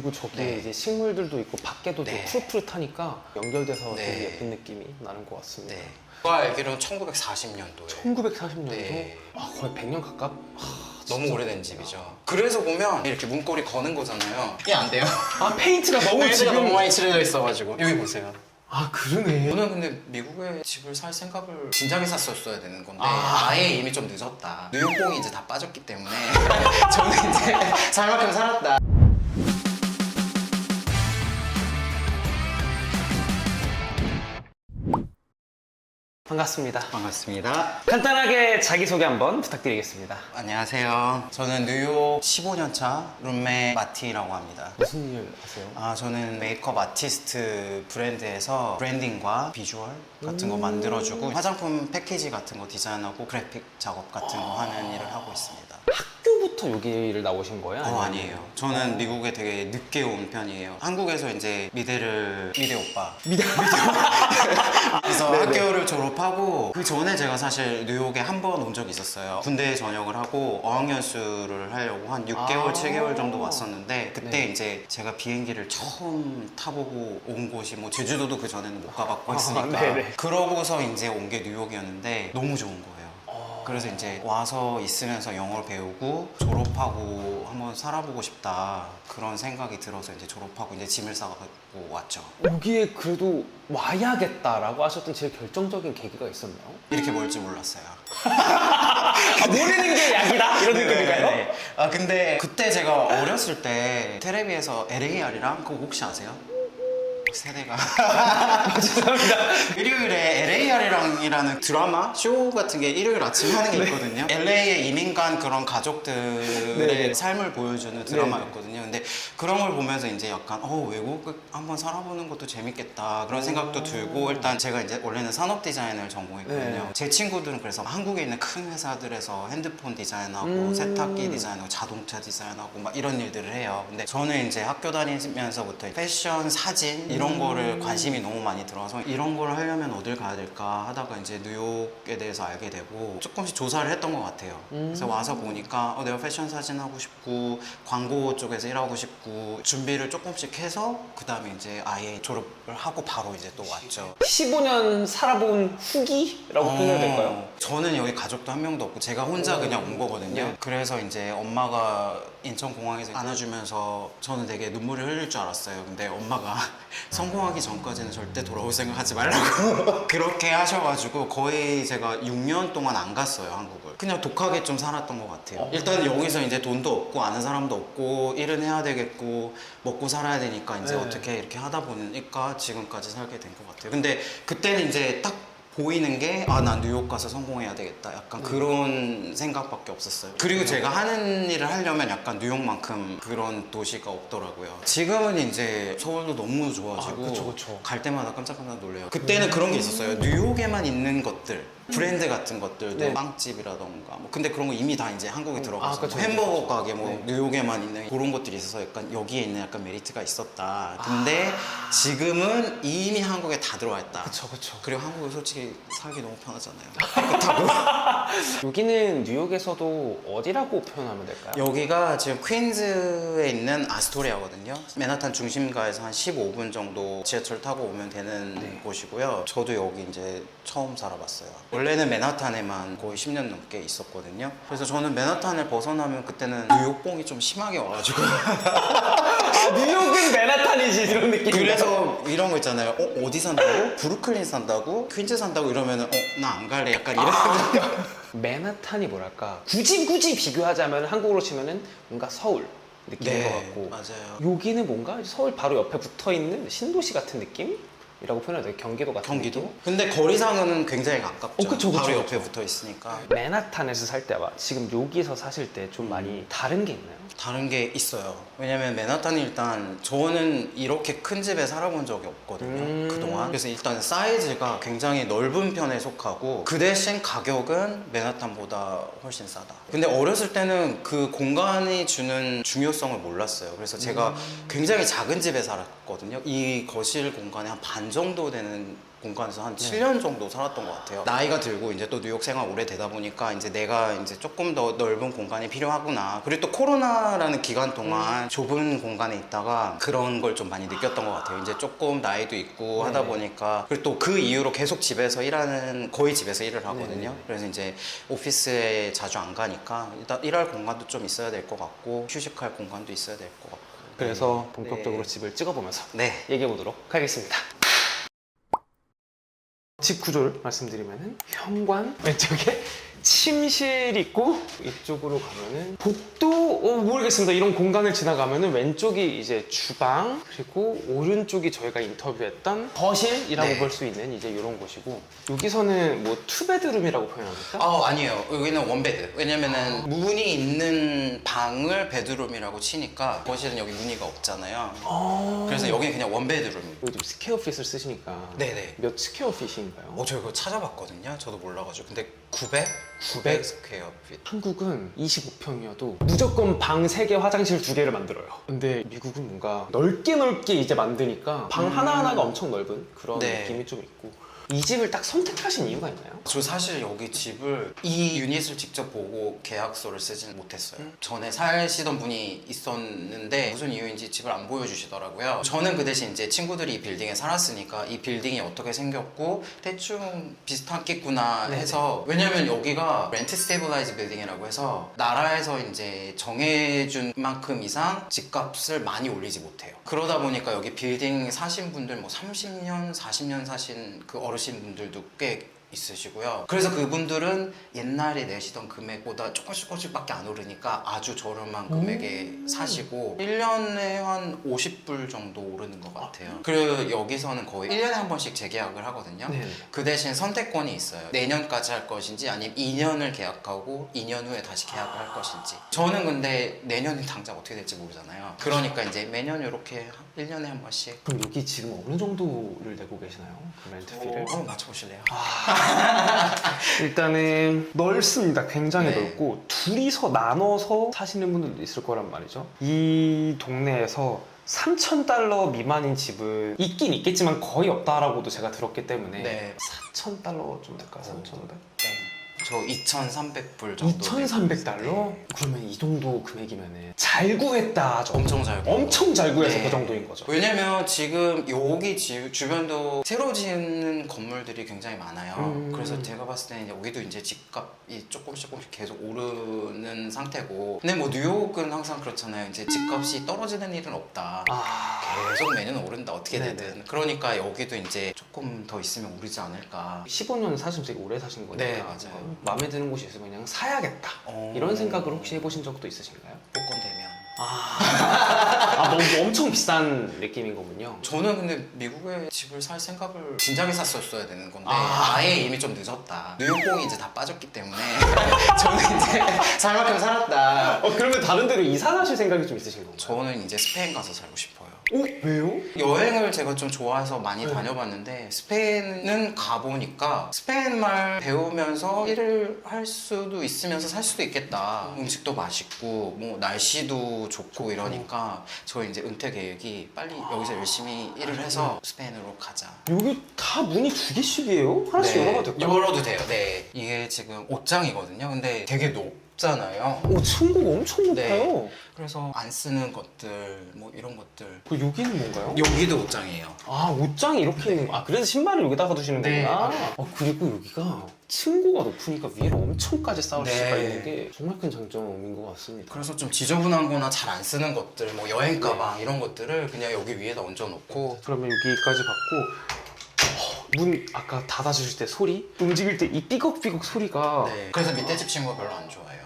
그리고 저기 네. 이제 식물들도 있고 밖에도 네. 좀 푸릇푸릇하니까 연결돼서 네. 되게 예쁜 느낌이 나는 것 같습니다. 네. 제가 알기로는 1940년도에 1940년도? 네. 아, 거의 100년 가깝? 너무 오래된 집이죠. 그래서 보면 이렇게 문고리 거는 거잖아요. 이게 안 돼요. 아, 페인트가 너무 페인트가 지금 너무 많이 칠해져 있어가지고 여기 보세요. 아, 그러네. 저는 근데 미국에 집을 살 생각을 진작에 샀었어야 되는 건데 아. 아예 이미 좀 늦었다. 뉴욕봉이 이제 다 빠졌기 때문에 저는 이제 살 만큼 살았다. 반갑습니다. 반갑습니다. 간단하게 자기소개 한번 부탁드리겠습니다. 안녕하세요. 저는 뉴욕 15년 차 룸메 마티라고 합니다. 무슨 일 하세요? 저는 메이크업 아티스트 브랜드에서 브랜딩과 비주얼 같은 거 만들어주고 화장품 패키지 같은 거 디자인하고 그래픽 작업 같은 거 하는 일을 하고 있습니다. 학교부터 여기를 나오신 거예요? 아니에요. 저는 미국에 되게 늦게 온 편이에요. 한국에서 이제 미대 오빠. 그래서 네네. 학교를 졸업하고 그 전에 제가 사실 뉴욕에 한 번 온 적이 있었어요. 군대 전역을 하고 어학연수를 하려고 한 6개월, 아. 7개월 정도 왔었는데 그때 네. 이제 제가 비행기를 처음 타보고 온 곳이 뭐 제주도도 그 전에는 못 가봤고 했으니까 네네. 그러고서 이제 온 게 뉴욕이었는데 너무 좋은 거예요. 그래서 이제 와서 있으면서 영어를 배우고 졸업하고 한번 살아보고 싶다 그런 생각이 들어서 이제 졸업하고 이제 짐을 싸가지고 왔죠. 여기에 그래도 와야겠다라고 하셨던 제일 결정적인 계기가 있었나요? 이렇게 멀 줄 몰랐어요. 모르는 게 약이다? 이런 느낌인가요? 네네네. 근데 그때 제가 어렸을 때 텔레비에서 LAR이랑 그거 혹시 아세요? 세대가 죄송합니다. 일요일에 LAR이랑이라는 드라마 쇼 같은 게 일요일 아침에 하는 게 있거든요. LA에 이민 간 그런 가족들의 네네. 삶을 보여주는 드라마였거든요. 근데 그런 걸 보면서 이제 약간 외국 한번 살아보는 것도 재밌겠다 그런 생각도 들고 일단 제가 이제 원래는 산업 디자인을 전공했거든요. 네. 제 친구들은 그래서 한국에 있는 큰 회사들에서 핸드폰 디자인하고 세탁기 디자인하고 자동차 디자인하고 막 이런 일들을 해요. 근데 저는 이제 학교 다니면서부터 패션, 사진 이런 거를 관심이 너무 많이 들어서 이런 걸 하려면 어딜 가야 될까 하다가 이제 뉴욕에 대해서 알게 되고 조금씩 조사를 했던 것 같아요. 그래서 와서 보니까 내가 패션 사진 하고 싶고 광고 쪽에서 일하고 싶고 준비를 조금씩 해서 그 다음에 이제 아예 졸업을 하고 바로 이제 또 왔죠. 15년 살아본 후기라고 표현해야 될까요? 저는 여기 가족도 한 명도 없고 제가 혼자 그냥 온 거거든요. 네. 그래서 이제 엄마가 인천공항에서 안아주면서 저는 되게 눈물을 흘릴 줄 알았어요. 근데 엄마가 성공하기 전까지는 절대 돌아올 생각하지 말라고 그렇게 하셔가지고 거의 제가 6년 동안 안 갔어요, 한국을. 그냥 독하게 좀 살았던 것 같아요. 일단 여기서 이제 돈도 없고 아는 사람도 없고 일은 해야 되겠고 먹고 살아야 되니까 이제 네. 어떻게 이렇게 하다 보니까 지금까지 살게 된 것 같아요. 근데 그때는 이제 딱 보이는 게 난 뉴욕 가서 성공해야 되겠다 약간 그런 생각밖에 없었어요. 그리고 제가 하는 일을 하려면 약간 뉴욕만큼 그런 도시가 없더라고요. 지금은 이제 서울도 너무 좋아지고 그쵸. 갈 때마다 깜짝깜짝 놀래요. 그때는 그런 게 있었어요. 뉴욕에만 있는 것들 브랜드 같은 것들도 네. 빵집이라던가 근데 그런 거 이미 다 이제 한국에 들어가서 그쵸, 햄버거 그쵸. 가게 네. 뉴욕에만 있는 그런 것들이 있어서 약간 여기에 있는 약간 메리트가 있었다. 근데 지금은 이미 한국에 다 들어와 있다. 그쵸. 그리고 한국은 솔직히 살기 너무 편하잖아요. 여기는 뉴욕에서도 어디라고 표현하면 될까요? 여기가 지금 퀸즈에 있는 아스토리아거든요. 맨하탄 중심가에서 한 15분 정도 지하철 타고 오면 되는 곳이고요. 저도 여기 이제 처음 살아봤어요. 원래는 맨하탄에만 거의 10년 넘게 있었거든요. 그래서 저는 맨하탄을 벗어나면 그때는 뉴욕봉이 좀 심하게 와가지고 뉴욕은 맨하탄이지 이런 느낌. 그래서 이런 거 있잖아요. 어디 산다고? 브루클린 산다고? 퀸즈 산다고? 이러면은 나 안 갈래. 약간 이런 맨하탄이 뭐랄까 굳이 비교하자면 한국으로 치면은 뭔가 서울 느낌인 것 같고 맞아요. 여기는 뭔가 서울 바로 옆에 붙어있는 신도시 같은 느낌이라고 표현해야 돼요. 경기도 같은 경기도? 느낌? 근데 거리상은 굉장히 가깝죠. 그쵸. 바로 옆에 붙어 있으니까. 맨하탄에서 살 때와 지금 여기서 사실 때 좀 많이 다른 게 있나요? 다른 게 있어요. 왜냐면 맨하탄이 일단 저는 이렇게 큰 집에 살아본 적이 없거든요. 그동안. 그래서 일단 사이즈가 굉장히 넓은 편에 속하고 그 대신 가격은 맨하탄보다 훨씬 싸다. 근데 어렸을 때는 그 공간이 주는 중요성을 몰랐어요. 그래서 제가 굉장히 작은 집에 살았거든요. 이 거실 공간이 한 반 정도 되는 공간에서 한 7년 정도 살았던 것 같아요. 나이가 들고 이제 또 뉴욕 생활 오래 되다 보니까 이제 내가 이제 조금 더 넓은 공간이 필요하구나. 그리고 또 코로나라는 기간 동안 좁은 공간에 있다가 그런 걸 좀 많이 느꼈던 것 같아요. 이제 조금 나이도 있고 하다 보니까 그리고 또 그 이후로 계속 집에서 일하는 거의 집에서 일을 하거든요. 그래서 이제 오피스에 자주 안 가니까 일단 일할 공간도 좀 있어야 될 것 같고 휴식할 공간도 있어야 될 것 같고. 그래서 본격적으로 집을 찍어보면서 네. 얘기해 보도록 하겠습니다. 집 구조를 말씀드리면은 현관 왼쪽에 침실 있고 이쪽으로 가면은 복도 모르겠습니다. 이런 공간을 지나가면은 왼쪽이 이제 주방 그리고 오른쪽이 저희가 인터뷰했던 거실이라고 네. 볼 수 있는 이제 이런 곳이고 여기서는 뭐 투베드룸이라고 표현합니까? 아니에요. 여기는 원베드. 왜냐면은 문이 있는 방을 베드룸이라고 치니까 거실은 여기 무늬가 없잖아요. 그래서 여기는 그냥 원베드룸이에요. 요즘 스퀘어핏을 쓰시니까 네네. 몇 스퀘어핏인가요? 저 이거 찾아봤거든요. 저도 몰라가지고. 근데 900 스퀘어 핏. 한국은 25평이어도 무조건 방 3개, 화장실 2개를 만들어요. 근데 미국은 뭔가 넓게 이제 만드니까 방 하나하나가 엄청 넓은 그런 네. 느낌이 좀 있고 이 집을 딱 선택하신 이유가 있나요? 저 사실 여기 집을 이 유닛을 직접 보고 계약서를 쓰지는 못했어요. 전에 사시던 분이 있었는데 무슨 이유인지 집을 안 보여주시더라고요. 저는 그 대신 이제 친구들이 이 빌딩에 살았으니까 이 빌딩이 어떻게 생겼고 대충 비슷하겠구나 해서 왜냐면 여기가 렌트 스테이블라이즈 빌딩이라고 해서 나라에서 이제 정해준 만큼 이상 집값을 많이 올리지 못해요. 그러다 보니까 여기 빌딩 사신 분들 뭐 30년, 40년 사신 그 어르신 분들도 꽤 있으시고요. 그래서 그분들은 옛날에 내시던 금액보다 조금씩밖에 안 오르니까 아주 저렴한 금액에 사시고 1년에 한 50불 정도 오르는 것 같아요. 그리고 여기서는 거의 1년에 한 번씩 재계약을 하거든요. 네. 그 대신 선택권이 있어요. 내년까지 할 것인지 아니면 2년을 계약하고 2년 후에 다시 계약을 할 것인지. 저는 근데 내년이 당장 어떻게 될지 모르잖아요. 그러니까 이제 매년 이렇게 1년에 한 번씩. 그럼 여기 지금 어느 정도를 내고 계시나요? 그 렌트비를? 한번 맞춰보실래요? 일단은 넓습니다. 굉장히 네. 넓고 둘이서 나눠서 사시는 분들도 있을 거란 말이죠. 이 동네에서 $3,000 미만인 집은 있긴 있겠지만 거의 없다라고도 제가 들었기 때문에 네. $4,000 좀 될까? 3,500? 네. 저 2,300불 정도. $2,300? 네. 그러면 이 정도 금액이면 잘 구했다. 엄청 잘 구했다. 엄청 잘 구해서 네. 그 정도인 거죠. 왜냐면 지금 여기 주변도 새로 짓는 건물들이 굉장히 많아요. 그래서 제가 봤을 때는 여기도 이제 집값이 조금씩 계속 오르는 상태고. 근데 뭐 뉴욕은 항상 그렇잖아요. 이제 집값이 떨어지는 일은 없다. 계속 매년 오른다 어떻게 되든. 네네. 그러니까 여기도 이제 조금 더 있으면 오르지 않을까. 15년 사시면 되게 오래 사신 거니까 네, 맞아요. 마음에 드는 곳이 있으면 그냥 사야겠다 이런 생각을 혹시 해보신 적도 있으신가요? 복권 되면. 너무 엄청 비싼 느낌인 거군요. 저는 근데 미국에 집을 살 생각을 진작에 샀었어야 되는 건데 아. 아예 이미 좀 늦었다. 뉴욕봉이 이제 다 빠졌기 때문에 저는 이제 살 만큼 살았다. 그러면 다른 데로 이사 가실 생각이 좀 있으신 건가요? 저는 이제 스페인 가서 살고 싶어요. 왜요? 여행을 제가 좀 좋아해서 많이 다녀봤는데 스페인은 가보니까 스페인 말 배우면서 일을 할 수도 있으면서 살 수도 있겠다. 음식도 맛있고 뭐 날씨도 좋고 이러니까 저희 이제 은퇴 계획이 빨리 여기서 열심히 일을 해서 스페인으로 가자. 여기 다 문이 2개씩이에요? 하나씩 열어봐도 될까요? 열어도 돼요. 네. 이게 지금 옷장이거든요. 근데 되게 높잖아요. 층고가 엄청 높아요. 네. 그래서 안 쓰는 것들 뭐 이런 것들. 그 여기는 뭔가요? 여기도 옷장이에요. 옷장이 이렇게 있는 거. 그래서 신발을 여기다가 두시는 네. 거구나. 그리고 여기가 층고가 높으니까 위로 엄청까지 쌓을 네. 수가 있는 게 정말 큰 장점인 것 같습니다. 그래서 좀 지저분한 거나 잘 안 쓰는 것들, 뭐 여행 가방 이런 것들을 그냥 여기 위에다 얹어놓고. 그러면 여기까지 받고 문 아까 닫아주실 때 소리? 움직일 때 이 삐걱삐걱 소리가 네. 그래서 밑에 집 친구가 별로 안 좋아해요.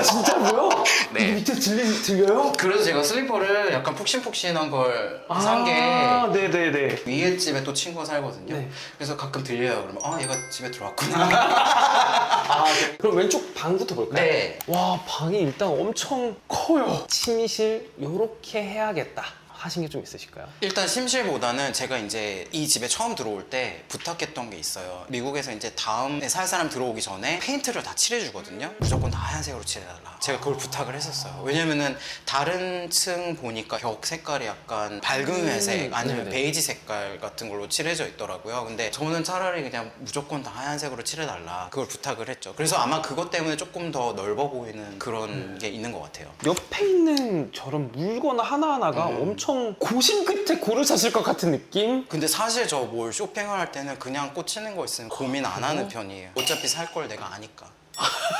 진짜로요? 네. 이거 밑에 들려요? 그래서 제가 슬리퍼를 약간 푹신푹신한 걸 산 게 네네네. 위에 집에 또 친구가 살거든요. 네. 그래서 가끔 들려요. 그러면 얘가 집에 들어왔구나. 그럼 왼쪽 방부터 볼까요? 네. 와, 방이 일단 엄청 커요. 침실 요렇게 해야겠다 하신 게 좀 있으실까요? 일단 심실보다는 제가 이제 이 집에 처음 들어올 때 부탁했던 게 있어요. 미국에서 이제 다음에 살 사람 들어오기 전에 페인트를 다 칠해주거든요. 무조건 다 하얀색으로 칠해달라. 제가 그걸 부탁을 했었어요. 왜냐면은 다른 층 보니까 벽 색깔이 약간 밝은 회색 아니면 네네. 베이지 색깔 같은 걸로 칠해져 있더라고요. 근데 저는 차라리 그냥 무조건 다 하얀색으로 칠해달라. 그걸 부탁을 했죠. 그래서 아마 그것 때문에 조금 더 넓어 보이는 그런 게 있는 것 같아요. 옆에 있는 저런 물건 하나하나가 엄청 고심 끝에 고르셨을 것 같은 느낌? 근데 사실 저 뭘 쇼핑을 할 때는 그냥 꽂히는 거 있으면 고민 안 하는 편이에요. 어차피 살 걸 내가 아니까.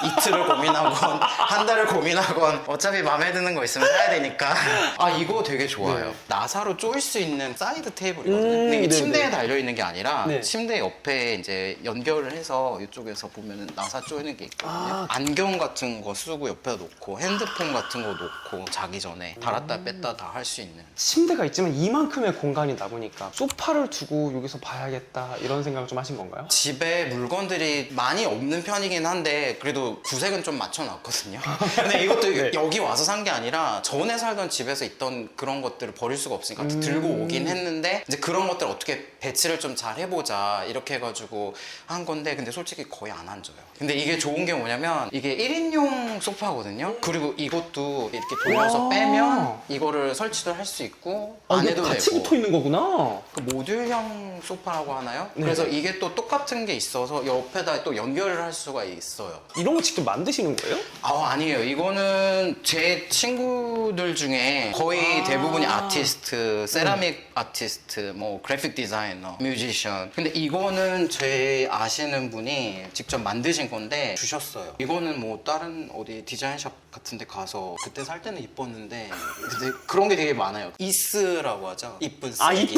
이틀을 고민하건 한 달을 고민하건 어차피 마음에 드는 거 있으면 사야 되니까. 아 이거 되게 좋아요. 네. 나사로 조일 수 있는 사이드 테이블이거든요. 근데 이게 네네. 침대에 달려 있는 게 아니라 네. 침대 옆에 이제 연결을 해서 이쪽에서 보면은 나사 조이는 게 있거든요. 아. 안경 같은 거 쓰고 옆에 놓고 핸드폰 같은 거 놓고 자기 전에 달았다 뺐다 다 할 수 있는. 침대가 있지만 이만큼의 공간이 나보니까 소파를 두고 여기서 봐야겠다 이런 생각을 좀 하신 건가요? 집에 물건들이 많이 없는 편이긴 한데 그래도 구색은 좀 맞춰놨거든요. 근데 이것도 네. 여기 와서 산 게 아니라 전에 살던 집에서 있던 그런 것들을 버릴 수가 없으니까 들고 오긴 했는데 이제 그런 것들 어떻게 배치를 좀 잘 해보자 이렇게 해가지고 한 건데 근데 솔직히 거의 안 앉아요. 근데 이게 좋은 게 뭐냐면 이게 1인용 소파거든요. 그리고 이것도 이렇게 돌려서 와. 빼면 이거를 설치도 할 수 있고 안 이게 해도 같이 되고 붙어 있는 거구나. 그 모듈형 소파라고 하나요? 네. 그래서 이게 또 똑같은 게 있어서 옆에다 또 연결을 할 수가 있어요. 이런 거 직접 만드시는 거예요? 아니에요. 이거는 제 친구들 중에 거의 대부분이 아티스트, 세라믹 아티스트, 뭐 그래픽 디자이너, 뮤지션. 근데 이거는 제 아시는 분이 직접 만드신 건데 주셨어요. 이거는 뭐 다른 어디 디자인샵 같은 데 가서 그때 살 때는 이뻤는데 근데 그런 게 되게 많아요. 이스라고 하죠. 이쁜 쓰기.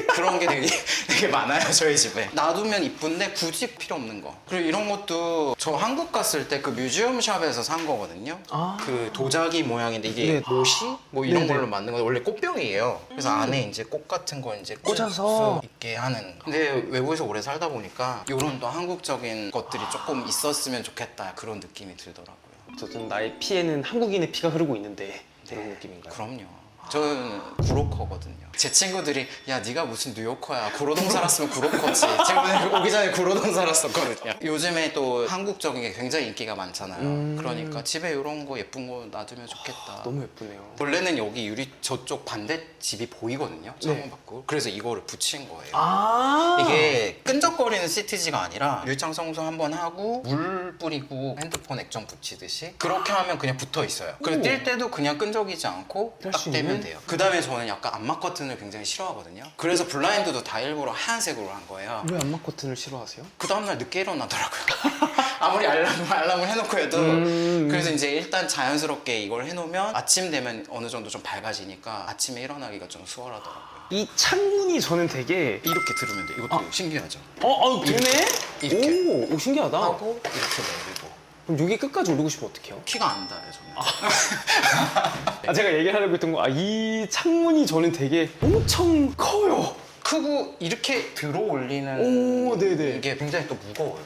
그런 게 되게 많아요. 저희 집에. 놔두면 이쁜데 굳이 필요 없는 거. 그리고 이런 것도 저 한국 갔을 때 그 뮤지엄 샵에서 산 거거든요. 아. 그 도자기 모양인데 이게 네. 모시? 뭐 이런 네네. 걸로 만든 거 원래 꽃병이에요. 그래서 안에 이제 꽃 같은 거 이제 꽂아서. 수 있게 하는. 근데 외국에서 오래 살다 보니까 이런 또 한국적인 것들이 조금 있었으면 좋겠다 그런 느낌이 들더라고요. 어쨌든 나의 피에는 한국인의 피가 흐르고 있는데 이런 느낌인가요? 그럼요. 저는 구로커거든요. 제 친구들이 야 네가 무슨 뉴요커야 구로동 살았으면 구로커지. 친구들 오기 전에 구로동 살았었거든요. 요즘에 또 한국적인 게 굉장히 인기가 많잖아요. 그러니까 집에 이런 거 예쁜 거 놔두면 좋겠다. 너무 예쁘네요. 원래는 여기 유리 저쪽 반대 집이 보이거든요. 창문 밖으로. 그래서 이거를 붙인 거예요. 아 이게 끈적거리는 시트지가 아니라 일장 청소 한번 하고 물 뿌리고 핸드폰 액정 붙이듯이 그렇게 하면 그냥 붙어 있어요. 그래서 오. 뛸 때도 그냥 끈적이지 않고 할 딱 수 떼면 있는? 돼요. 그 다음에 저는 약간 암막 커튼을 굉장히 싫어하거든요. 그래서 블라인드도 다 일부러 하얀색으로 한 거예요. 왜 암막 커튼을 싫어하세요? 그 다음날 늦게 일어나더라고요. 아무리 알람을 해놓고 해도 그래서 이제 일단 자연스럽게 이걸 해놓으면 아침 되면 어느 정도 좀 밝아지니까 아침에 일어나기가 좀 수월하더라고요. 이 창문이 저는 되게 이렇게 들으면 돼요. 이것도 신기하죠. 되네? 이렇게. 오 신기하다. 하고 이렇게 내리고 그럼 여기 끝까지 오르고 싶으면 어떡해요? 키가 안 닿아요 저는. 제가 얘기하려고 했던 거, 이 창문이 저는 되게 엄청 커요. 크고 이렇게 들어 올리는 오, 네네. 이게 굉장히 또 무거워요.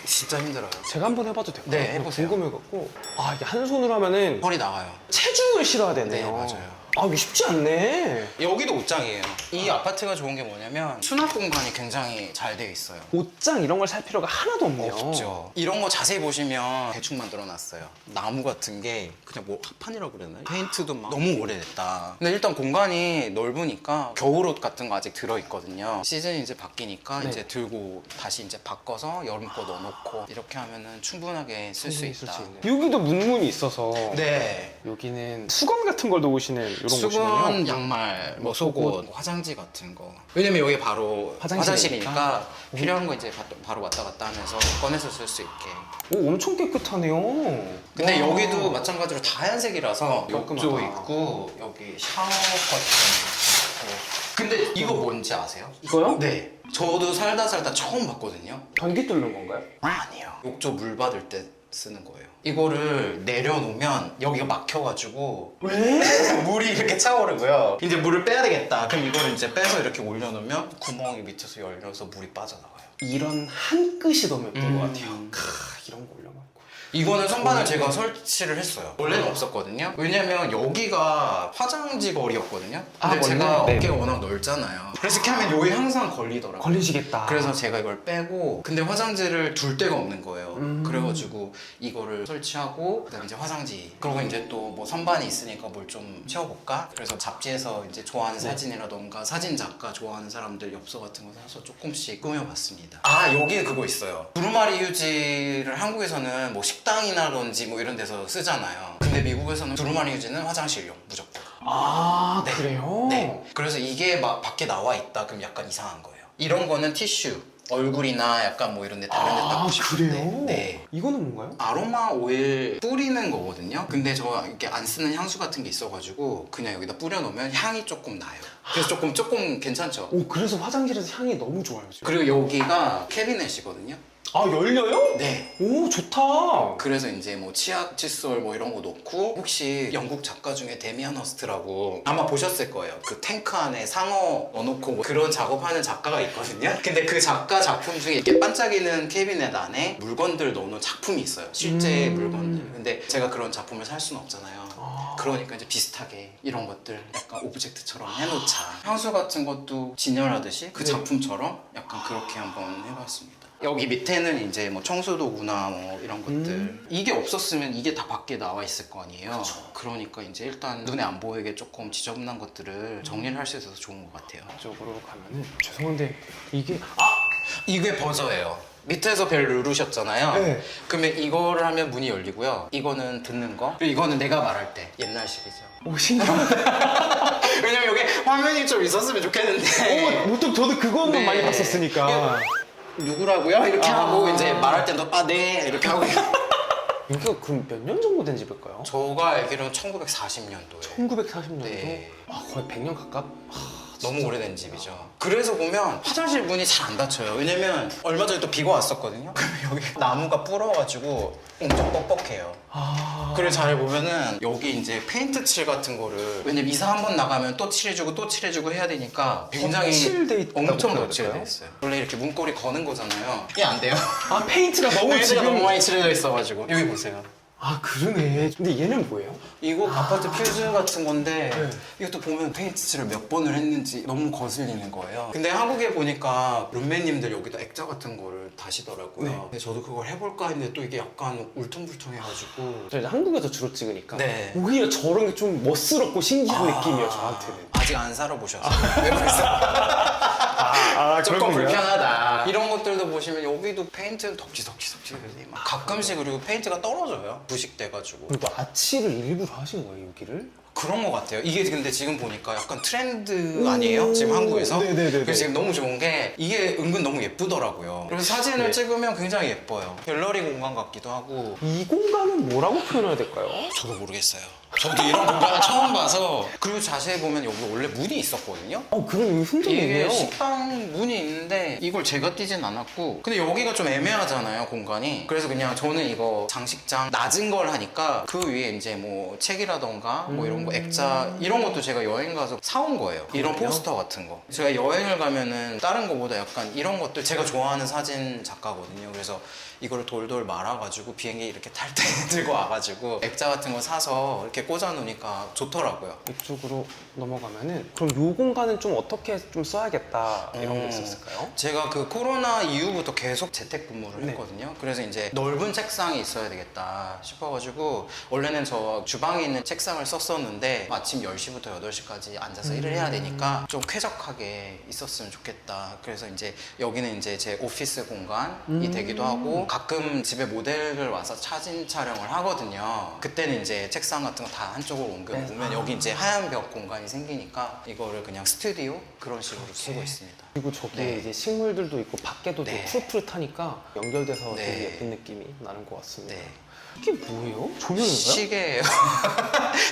진짜 힘들어요. 제가 한번 해봐도 될까요? 네, 해보세요. 궁금해갖고. 이게 한 손으로 하면은 허리 나와요. 체중을 실어야 되네요. 네, 맞아요. 이게 쉽지 않네. 여기도 옷장이에요. 이 아파트가 좋은 게 뭐냐면 수납 공간이 굉장히 잘 되어 있어요. 옷장 이런 걸 살 필요가 하나도 없네요. 없죠. 이런 거 자세히 보시면 대충 만들어놨어요. 나무 같은 게 그냥 뭐 합판이라고 그러나요? 페인트도 막 너무 오래됐다. 근데 일단 공간이 넓으니까 겨울옷 같은 거 아직 들어있거든요. 시즌이 이제 바뀌니까 네. 이제 들고 다시 이제 바꿔서 여름 거 넣어놓고 이렇게 하면은 충분하게 쓸 수 있다. 여기도 문문이 있어서 네. 여기는 수건 같은 걸 놓으시는 이런 수건, 곳이네요. 양말, 뭐 속옷, 화장지 같은 거. 왜냐면 여기 바로 화장실이니까 필요한 거 이제 바로 왔다 갔다 하면서 꺼내서 쓸 수 있게. 오, 엄청 깨끗하네요. 근데 와. 여기도 마찬가지로 다 하얀색이라서 깔끔하다. 욕조 있고 여기 샤워 커튼. 근데 이거 뭔지 아세요? 이거요? 네. 저도 살다 처음 봤거든요. 변기 뚫는 건가요? 아니요. 욕조 물 받을 때 쓰는 거예요. 이거를 내려놓으면 여기가 막혀가지고 왜? 물이 이렇게 차오르고요. 이제 물을 빼야 되겠다. 그럼 이거를 이제 빼서 이렇게 올려놓으면 구멍이 밑에서 열려서 물이 빠져나가요. 이런 한 끗이 너무 예쁜 것 같아요. 이런 거 올려놓고. 이거는 선반을 제가 설치를 했어요. 원래는 없었거든요. 왜냐면 여기가 화장지 거리였거든요. 근데 원래? 제가 네. 어깨가 워낙 넓잖아요. 그래서 이렇게 하면 여기 항상 걸리더라고요. 걸리시겠다. 그래서 제가 이걸 빼고 근데 화장지를 둘 데가 없는 거예요. 그래가지고 이거를 설치하고 그다음에 이제 화장지 그리고 이제 또 뭐 선반이 있으니까 뭘 좀 채워볼까? 그래서 잡지에서 이제 좋아하는 사진이라던가 사진 작가 좋아하는 사람들 엽서 같은 거 사서 조금씩 꾸며봤습니다. 아 여기에 그거 있어요. 두루마리 휴지를 한국에서는 뭐 식당이나든지 뭐 이런 데서 쓰잖아요. 근데 미국에서는 두루마리 휴지는 화장실용 무조건. 아 네. 그래요? 네. 그래서 이게 막 밖에 나와 있다 그럼 약간 이상한 거예요. 이런 거는 티슈, 얼굴이나 약간 뭐 이런 데 다른 데 딱 붙이실 때. 그래요? 네. 이거는 뭔가요? 아로마 오일 뿌리는 거거든요. 근데 저 이렇게 안 쓰는 향수 같은 게 있어가지고 그냥 여기다 뿌려놓으면 향이 조금 나요. 그래서 조금 괜찮죠? 오 그래서 화장실에서 향이 너무 좋아요 지금. 그리고 여기가 캐비넷이거든요. 아 열려요? 네. 오 좋다. 그래서 이제 뭐 치약, 칫솔 뭐 이런 거 놓고 혹시 영국 작가 중에 데미안 허스트라고 아마 보셨을 거예요. 그 탱크 안에 상어 넣어놓고 뭐 그런 작업하는 작가가 있거든요. 근데 그 작가 작품 중에 이렇게 반짝이는 캐비넷 안에 물건들 넣어놓은 작품이 있어요. 실제 물건들. 근데 제가 그런 작품을 살 수는 없잖아요. 그러니까 이제 비슷하게 이런 것들 약간 오브젝트처럼 해놓자. 향수 같은 것도 진열하듯이 그 네. 작품처럼 약간 그렇게 한번 해봤습니다. 여기 밑에는 이제 뭐 청소도구나 뭐 이런 것들 이게 없었으면 이게 다 밖에 나와 있을 거 아니에요. 그러니까 이제 일단 눈에 안 보이게 조금 지저분한 것들을 정리를 할 수 있어서 좋은 것 같아요. 이쪽으로 가면은 죄송한데 이게 이게 버저예요. 밑에서 벨 누르셨잖아요. 네. 그러면 이거를 하면 문이 열리고요. 이거는 듣는 거. 그리고 이거는 내가 말할 때 옛날식이죠. 오 신기하다. 왜냐면 여기 화면이 좀 있었으면 좋겠는데. 보통 저도 그거는 네. 많이 봤었으니까. 누구라고요? 이렇게 하고 이제 말할 때도 아 네 이렇게 하고. 여기가 그럼 몇 년 정도 된 집일까요? 저가 알기로는 1940년도에 1940년도? 네. 아 거의 100년 가깝? 너무 오래된 집이죠. 그래서 보면 화장실 문이 잘 안 닫혀요. 왜냐면 얼마 전에 또 비가 왔었거든요. 그러면 여기 나무가 불어가지고 엄청 뻑뻑해요. 그걸 잘 보면은 여기 이제 페인트 칠 같은 거를 왜냐면 이사 한 번 나가면 또 칠해주고 또 칠해주고 해야 되니까 굉장히 덧칠돼 있다고 엄청 해야 덧칠돼 될까요? 있어요. 원래 이렇게 문고리 거는 거잖아요. 이게 안 돼요. 아 페인트가 너무 페인트가 지금 너무 많이 칠해져 있어가지고 여기 보세요. 아 그러네. 근데 얘는 뭐예요? 이거 아파트 퓨즈 같은 건데 네. 이것도 보면 페인트 칠을 몇 번을 했는지 너무 거슬리는 거예요. 근데 한국에 보니까 룸메님들 여기다 액자 같은 거를 다시더라고요. 네. 근데 저도 그걸 해볼까 했는데 또 이게 약간 울퉁불퉁해가지고 저 이제 한국에서 주로 찍으니까 네. 오히려 저런 게 좀 멋스럽고 신기한 느낌이에요 저한테는. 아직 안 살아보셔서 외국에서 조금 불편하다. 이런 것들도 보시면 여기도 페인트는 덕지덕지 막 가끔씩 그리고 페인트가 떨어져요. 부식돼가지고. 그리고 아치를 일부러 하신 거예요 여기를? 그런 것 같아요. 이게 근데 지금 보니까 약간 트렌드 아니에요? 지금 한국에서? 네네네네. 그래서 지금 너무 좋은 게 이게 은근 너무 예쁘더라고요. 그래서 사진을 네. 찍으면 굉장히 예뻐요. 갤러리 공간 같기도 하고. 이 공간은 뭐라고 표현해야 될까요? 저도 모르겠어요. 저도 이런 공간을 처음 봐서. 그리고 자세히 보면 여기 원래 문이 있었거든요. 그럼 여기 흔적이 이게 있네요. 식당 문이 있는데 이걸 제가 띄진 않았고 근데 여기가 좀 애매하잖아요 공간이. 그래서 그냥 저는 이거 장식장 낮은 걸 하니까 그 위에 이제 뭐 책이라던가 뭐 이런 거 액자 이런 것도 제가 여행 가서 사온 거예요. 이런 그래요? 포스터 같은 거. 제가 여행을 가면은 다른 거보다 약간 이런 것들 제가 좋아하는 사진 작가거든요. 그래서 이거를 돌돌 말아가지고 비행기 이렇게 탈 때 들고 와가지고 액자 같은 거 사서 이렇게 꽂아놓으니까 좋더라고요. 이쪽으로 넘어가면은 그럼 이 공간은 좀 어떻게 좀 써야겠다 이런 게 있었을까요? 제가 그 코로나 이후부터 계속 재택근무를 네. 했거든요. 그래서 이제 넓은 책상이 있어야 되겠다 싶어가지고 원래는 저 주방에 있는 책상을 썼었는데 아침 10시부터 8시까지 앉아서 일을 해야 되니까 좀 쾌적하게 있었으면 좋겠다. 그래서 이제 여기는 이제 제 오피스 공간이 되기도 하고 가끔 집에 모델을 와서 사진 촬영을 하거든요. 그때는 이제 책상 같은 거 다 한쪽으로 옮겨놓으면 여기 이제 하얀 벽 공간이 생기니까 이거를 그냥 스튜디오 그런 식으로 쓰고 있습니다. 그리고 저기 네. 이제 식물들도 있고 밖에도 네. 좀 푸릇푸릇하니까 연결돼서 네. 되게 예쁜 느낌이 나는 것 같습니다. 네. 이게 뭐예요? 조명인가요? 시계예요.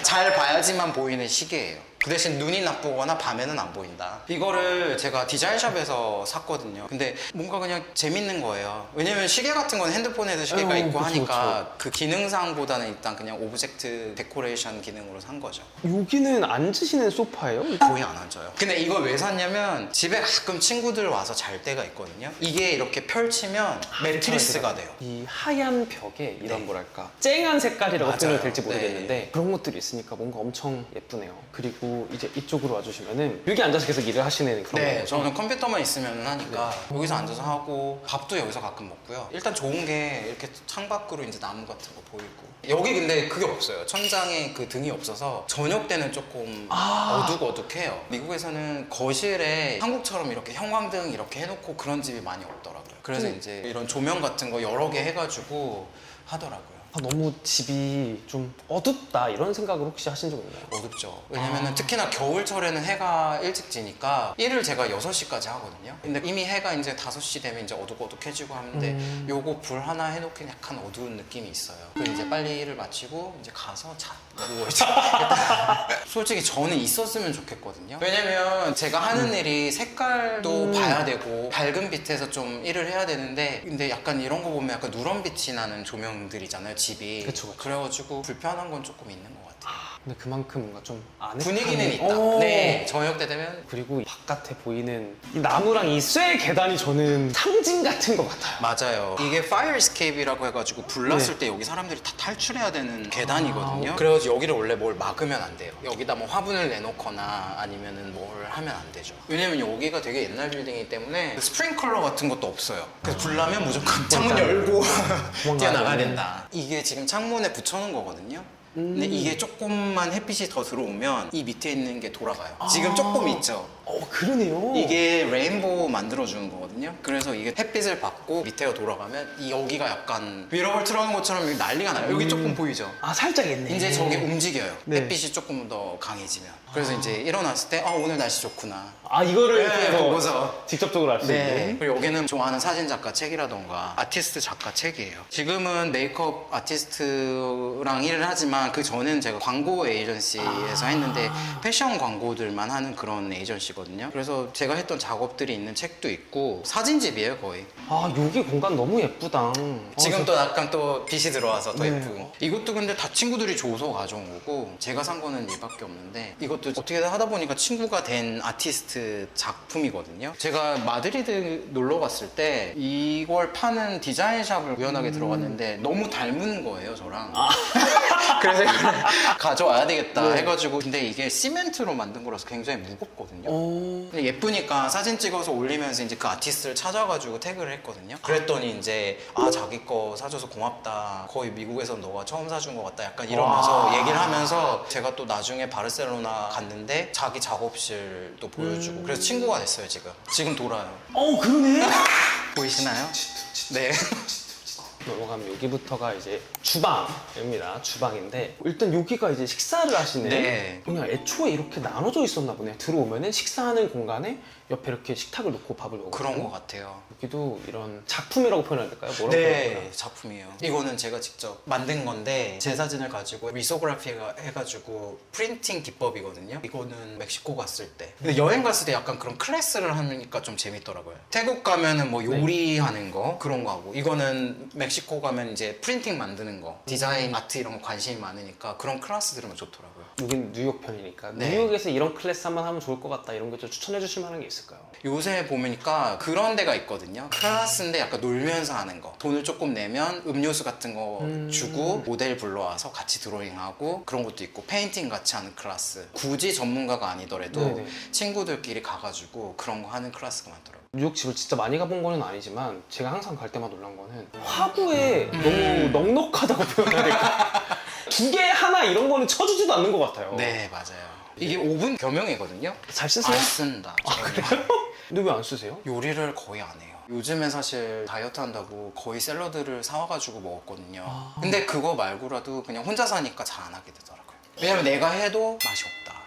잘 봐야지만 보이는 시계예요. 그 대신 눈이 나쁘거나 밤에는 안 보인다. 이거를 제가 디자인샵에서 샀거든요. 근데 뭔가 그냥 재밌는 거예요. 왜냐면 시계 같은 건 핸드폰에도 시계가 아이고, 있고 그쵸, 하니까 그 기능상보다는 일단 그냥 오브젝트 데코레이션 기능으로 산 거죠. 여기는 앉으시는 소파예요? 거의 안 앉아요. 근데 이걸 왜 샀냐면 집에 가끔 친구들 와서 잘 때가 있거든요. 이게 이렇게 펼치면 매트리스가 돼요. 이 하얀 벽에 이런 네. 뭐랄까 쨍한 색깔이라고 맞아요. 표현을 될지 네. 모르겠는데 그런 것들이 있으니까 뭔가 엄청 예쁘네요. 그리고 이제 이쪽으로 와주시면은 여기 앉아서 계속 일을 하시는 그런 네, 거예요. 저는 컴퓨터만 있으면 하니까 여기서 앉아서 하고 밥도 여기서 가끔 먹고요. 일단 좋은 게 이렇게 창밖으로 이제 나무 같은 거 보이고 여기 근데 그게 없어요. 천장에 그 등이 없어서 저녁 때는 조금 어둑어둑해요. 미국에서는 거실에 한국처럼 이렇게 형광등 이렇게 해놓고 그런 집이 많이 없더라고요. 그래서 이제 이런 조명 같은 거 여러 개 해가지고 하더라고요. 너무 집이 좀 어둡다 이런 생각을 혹시 하신 적 있나요? 어둡죠. 왜냐면은 특히나 겨울철에는 해가 일찍 지니까 일을 제가 6시까지 하거든요. 근데 이미 해가 이제 5시 되면 이제 어둑어둑해지고 하는데 요거 불 하나 해놓기는 약간 어두운 느낌이 있어요. 그래서 이제 빨리 일을 마치고 이제 가서 누워야지. 솔직히 저는 있었으면 좋겠거든요. 왜냐면 제가 하는 일이 색깔도 봐야 되고 밝은 빛에서 좀 일을 해야 되는데 근데 약간 이런 거 보면 약간 누런빛이 나는 조명들이잖아요, 집이. 그쵸. 그래가지고 불편한 건 조금 있는 것 같아요. 근데 그만큼 뭔가 좀 아늑한 분위기는 있다. 오. 네, 저녁 때 되면 그리고 이 바깥에 보이는 이 나무랑 이 쇠 계단이 저는 상징 같은 것 같아요. 맞아요. 이게 파이어 에스케이프라고 해가지고 불 났을 때 여기 사람들이 다 탈출해야 되는 계단이거든요. 그래가지고 여기를 원래 뭘 막으면 안 돼요. 여기다 뭐 화분을 내놓거나 아니면은 뭘 하면 안 되죠. 왜냐면 여기가 되게 옛날 빌딩이기 때문에 그 스프링클러 같은 것도 없어요. 그래서 불 나면 무조건 창문 열고 뛰어나가야 된다. 이게 지금 창문에 붙여놓은 거거든요. 근데 이게 조금만 햇빛이 더 들어오면 이 밑에 있는 게 돌아가요. 지금 조금 있죠. 그러네요. 이게 레인보우 만들어주는 거거든요. 그래서 이게 햇빛을 받고 밑에가 돌아가면 이 여기가 약간 위로를 틀어놓은 것처럼 여기 난리가 나요. 여기 조금 보이죠? 살짝 있네. 이제 저게 움직여요. 네. 햇빛이 조금 더 강해지면. 그래서 이제 일어났을 때 오늘 날씨 좋구나. 이거를 네, 이렇게 보고서. 직접적으로 알 수 네. 있는. 그리고 여기는 좋아하는 사진 작가 책이라던가 아티스트 작가 책이에요. 지금은 메이크업 아티스트랑 일을 하지만 그 전에는 제가 광고 에이전시에서 했는데 패션 광고들만 하는 그런 에이전시거든요. 그래서 제가 했던 작업들이 있는 책도 있고 사진집이에요 거의. 여기 공간 너무 예쁘다. 지금 또 약간 또 빛이 들어와서 더 네. 예쁘고. 이것도 근데 다 친구들이 줘서 가져온 거고 제가 산 거는 얘밖에 없는데 이것도 어떻게든 하다 보니까 친구가 된 아티스트 작품이거든요. 제가 마드리드 놀러 갔을 때 이걸 파는 디자인샵을 우연하게 들어갔는데 너무 닮은 거예요 저랑. 그래서 이걸 가져와야 되겠다 네. 해가지고 근데 이게 시멘트로 만든 거라서 굉장히 무겁거든요. 근데 예쁘니까 사진 찍어서 올리면서 이제 그 아티스트를 찾아가지고 태그를 했거든요. 그랬더니 이제 자기 거 사줘서 고맙다. 거의 미국에서 너가 처음 사준 것 같다. 약간 이러면서 얘기를 하면서 제가 또 나중에 바르셀로나 갔는데 자기 작업실도 보여주고 그래서 친구가 됐어요 지금. 지금 돌아요. 그러네. 보이시나요? 네. 넘어가면 여기부터가 이제 주방입니다. 주방인데 일단 여기가 이제 식사를 하시는 네. 그냥 애초에 이렇게 나눠져 있었나 보네요. 들어오면은 식사하는 공간에 옆에 이렇게 식탁을 놓고 밥을 먹고 그런 것 같아요. 여기도 이런 작품이라고 표현해야 될까요? 뭐라고 표현해야 네, 될까요? 작품이에요. 이거는 제가 직접 만든 건데 제 사진을 가지고 리소그래피 해가지고 프린팅 기법이거든요. 이거는 멕시코 갔을 때. 근데 여행 갔을 때 약간 그런 클래스를 하니까 좀 재밌더라고요. 태국 가면은 뭐 요리하는 거 그런 거 하고 이거는 멕시코 가면 이제 프린팅 만드는 거 디자인 아트 이런 거 관심이 많으니까 그런 클래스 들으면 좋더라고요. 여긴 뉴욕 편이니까 네. 뉴욕에서 이런 클래스 한번 하면 좋을 것 같다 이런 거 좀 추천해 주실 만한 게 있을까요? 요새 보니까 그런 데가 있거든요. 클래스인데 약간 놀면서 하는 거. 돈을 조금 내면 음료수 같은 거 주고 모델 불러와서 같이 드로잉하고 그런 것도 있고 페인팅 같이 하는 클래스. 굳이 전문가가 아니더라도 네네. 친구들끼리 가가지고 그런 거 하는 클래스가 많더라고요. 뉴욕 집을 진짜 많이 가본 거는 아니지만 제가 항상 갈 때마다 놀란 거는 화구에 너무 넉넉하다고 표현해야 될까? 두 개 하나 이런 거는 쳐주지도 않는 것 같아요. 네, 맞아요. 이게 오븐 겸용이거든요. 잘 쓰세요? 안 쓴다. 근데 왜 안 쓰세요? 요리를 거의 안 해요. 요즘엔 사실 다이어트 한다고 거의 샐러드를 사와가지고 먹었거든요. 근데 그거 말고라도 그냥 혼자 사니까 잘 안 하게 되더라고요. 왜냐면 내가 해도 맛이 없다.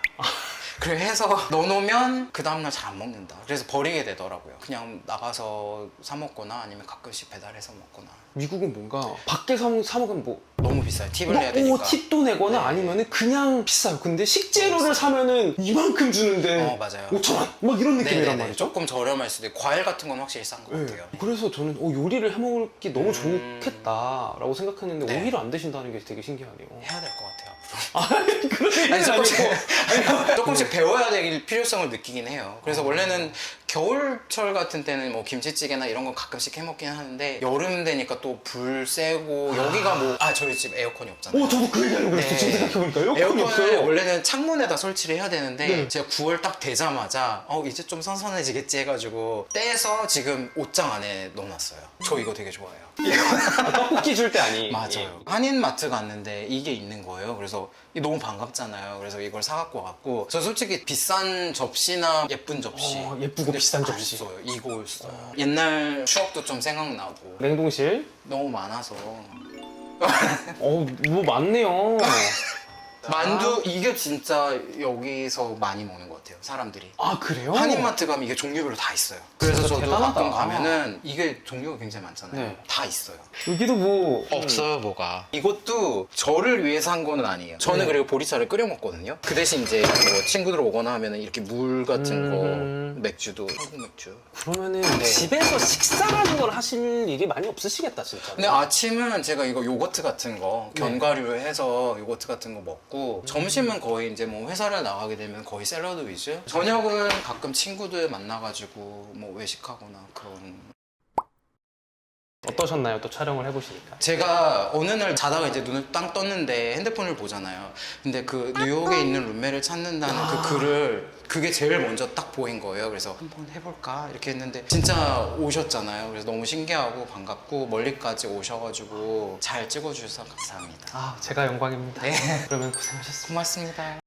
그래 해서 넣어놓으면 그 다음날 잘 안 먹는다. 그래서 버리게 되더라고요. 그냥 나가서 사 먹거나 아니면 가끔씩 배달해서 먹거나. 미국은 뭔가 밖에 사 먹으면 뭐 너무 비싸요. 팁을 내야 되니까. 팁도 내거나 네. 아니면은 그냥 비싸요. 근데 식재료를 사면은 이만큼 주는데 맞아요. 5,000원 막 이런 느낌이란 네네네. 말이죠. 조금 저렴할 수도 있고 과일 같은 건 확실히 싼 것 네. 같아요. 그래서 저는 요리를 해먹기 너무 좋겠다라고 생각했는데 네. 오히려 안 드신다는 게 되게 신기하네요. 해야 될 것 같아요 앞으로. 그런 얘기는 아니, 아니고 조금씩 배워야 될 필요성을 느끼긴 해요. 그래서 원래는 겨울철 같은 때는 뭐 김치찌개나 이런 거 가끔씩 해 먹긴 하는데 여름 되니까 또 불 쐬고 여기가 뭐 저희 집 에어컨이 없잖아요. 저도 그 얘기하려고 그랬어요. 네. 지금 생각해보니까 에어컨이 에어컨을 없어요. 원래는 창문에다 설치를 해야 되는데 네. 제가 9월 딱 되자마자 이제 좀 선선해지겠지 해가지고 떼서 지금 옷장 안에 넣어놨어요. 저 이거 되게 좋아해요. 떡볶이 줄 때 아니. 맞아요. 한인마트 갔는데 이게 있는 거예요. 그래서 이게 너무 반갑잖아요. 그래서 이걸 사갖고 왔고 저 솔직히 비싼 접시나 예쁜 접시 예쁘고 근데 비싼 안 접시. 써요. 이걸 써요. 옛날 추억도 좀 생각나고 냉동실. 너무 많아서 뭐 많네요. 만두 이게 진짜 여기서 많이 먹는 것 같아요. 사람들이. 그래요? 한인마트 가면 이게 종류별로 다 있어요. 그래서 저도 대단하다. 가끔 가면은 이게 종류가 굉장히 많잖아요. 네. 다 있어요. 여기도 뭐 없어요, 뭐가. 이것도 저를 위해서 한 거는 아니에요. 저는 네. 그리고 보리차를 끓여 먹거든요. 그 대신 이제 뭐 친구들 오거나 하면은 이렇게 물 같은 거, 맥주도 한국 맥주. 그러면은 네. 집에서 식사라는 걸 하실 일이 많이 없으시겠다 진짜. 근데 아침은 제가 이거 요거트 같은 거 네. 견과류를 해서 요거트 같은 거 먹고 점심은 거의 이제 뭐 회사를 나가게 되면 거의 샐러드 위주. 저녁은 가끔 친구들 만나가지고 뭐 외식하거나 그런. 어떠셨나요? 또 촬영을 해보시니까. 제가 어느 날 자다가 이제 눈을 땅 떴는데 핸드폰을 보잖아요. 근데 그 뉴욕에 있는 룸메를 찾는다는 그 글을 그게 제일 먼저 딱 보인 거예요. 그래서 한번 해볼까 이렇게 했는데 진짜 오셨잖아요. 그래서 너무 신기하고 반갑고 멀리까지 오셔가지고 잘 찍어주셔서 감사합니다. 제가 영광입니다. 네. 그러면 고생하셨습니다. 고맙습니다.